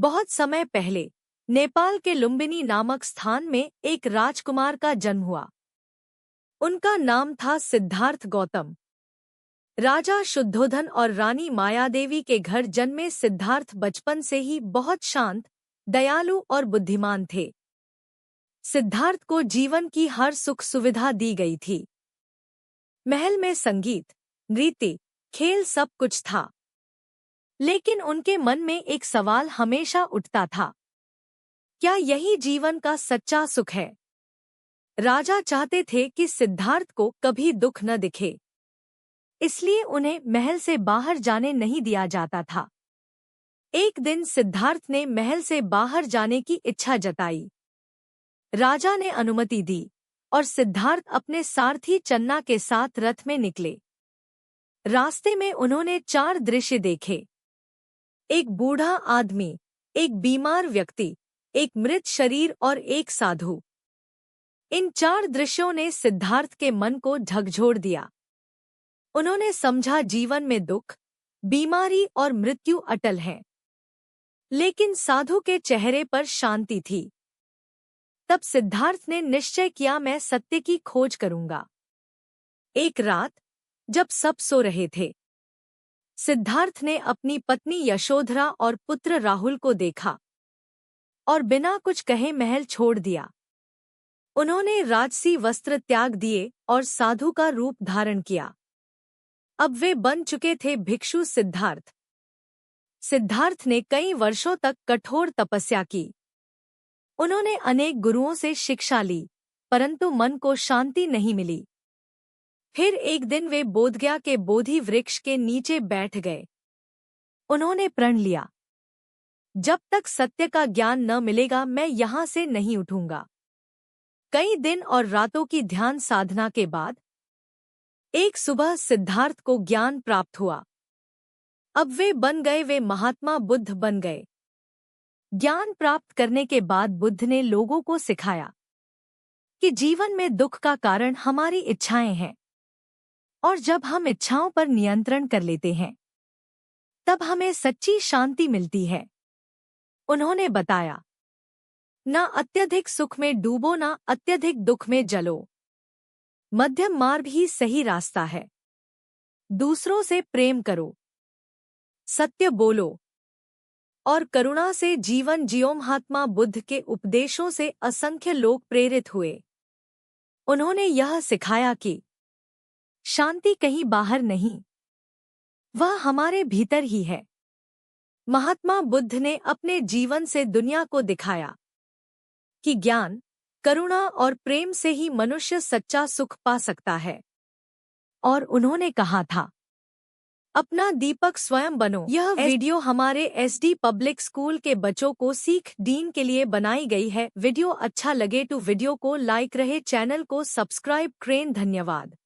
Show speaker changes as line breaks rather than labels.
बहुत समय पहले नेपाल के लुम्बिनी नामक स्थान में एक राजकुमार का जन्म हुआ। उनका नाम था सिद्धार्थ गौतम। राजा शुद्धोधन और रानी मायादेवी के घर जन्मे सिद्धार्थ बचपन से ही बहुत शांत, दयालु और बुद्धिमान थे। सिद्धार्थ को जीवन की हर सुख सुविधा दी गई थी। महल में संगीत, नृत्य, खेल सब कुछ था। लेकिन उनके मन में एक सवाल हमेशा उठता था, क्या यही जीवन का सच्चा सुख है? राजा चाहते थे कि सिद्धार्थ को कभी दुख न दिखे, इसलिए उन्हें महल से बाहर जाने नहीं दिया जाता था। एक दिन सिद्धार्थ ने महल से बाहर जाने की इच्छा जताई। राजा ने अनुमति दी और सिद्धार्थ अपने सारथी चन्ना के साथ रथ में निकले। रास्ते में उन्होंने 4 दृश्य देखे। एक बूढ़ा आदमी, एक बीमार व्यक्ति, एक मृत शरीर और एक साधु। इन 4 दृश्यों ने सिद्धार्थ के मन को झकझोर दिया। उन्होंने समझा जीवन में दुख, बीमारी और मृत्यु अटल है, लेकिन साधु के चेहरे पर शांति थी। तब सिद्धार्थ ने निश्चय किया, मैं सत्य की खोज करूंगा। एक रात जब सब सो रहे थे, सिद्धार्थ ने अपनी पत्नी यशोधरा और पुत्र राहुल को देखा और बिना कुछ कहे महल छोड़ दिया। उन्होंने राजसी वस्त्र त्याग दिए और साधु का रूप धारण किया। अब वे बन चुके थे भिक्षु सिद्धार्थ। सिद्धार्थ ने कई वर्षों तक कठोर तपस्या की। उन्होंने अनेक गुरुओं से शिक्षा ली, परंतु मन को शांति नहीं मिली। फिर एक दिन वे बोधगया के बोधि वृक्ष के नीचे बैठ गए। उन्होंने प्रण लिया, जब तक सत्य का ज्ञान न मिलेगा मैं यहाँ से नहीं उठूंगा। कई दिन और रातों की ध्यान साधना के बाद एक सुबह सिद्धार्थ को ज्ञान प्राप्त हुआ। अब वे महात्मा बुद्ध बन गए। ज्ञान प्राप्त करने के बाद बुद्ध ने लोगों को सिखाया कि जीवन में दुख का कारण हमारी इच्छाएं हैं, और जब हम इच्छाओं पर नियंत्रण कर लेते हैं तब हमें सच्ची शांति मिलती है। उन्होंने बताया, ना अत्यधिक सुख में डूबो, ना अत्यधिक दुख में जलो। मध्यम मार्ग ही सही रास्ता है। दूसरों से प्रेम करो, सत्य बोलो और करुणा से जीवन जियो। महात्मा बुद्ध के उपदेशों से असंख्य लोग प्रेरित हुए। उन्होंने यह सिखाया कि शांति कहीं बाहर नहीं, वह हमारे भीतर ही है। महात्मा बुद्ध ने अपने जीवन से दुनिया को दिखाया कि ज्ञान, करुणा और प्रेम से ही मनुष्य सच्चा सुख पा सकता है। और उन्होंने कहा था, अपना दीपक स्वयं बनो। यह वीडियो हमारे एसडी पब्लिक स्कूल के बच्चों को सीख दीन के लिए बनाई गई है। वीडियो अच्छा लगे तो वीडियो को लाइक रहे, चैनल को सब्सक्राइब करें। धन्यवाद।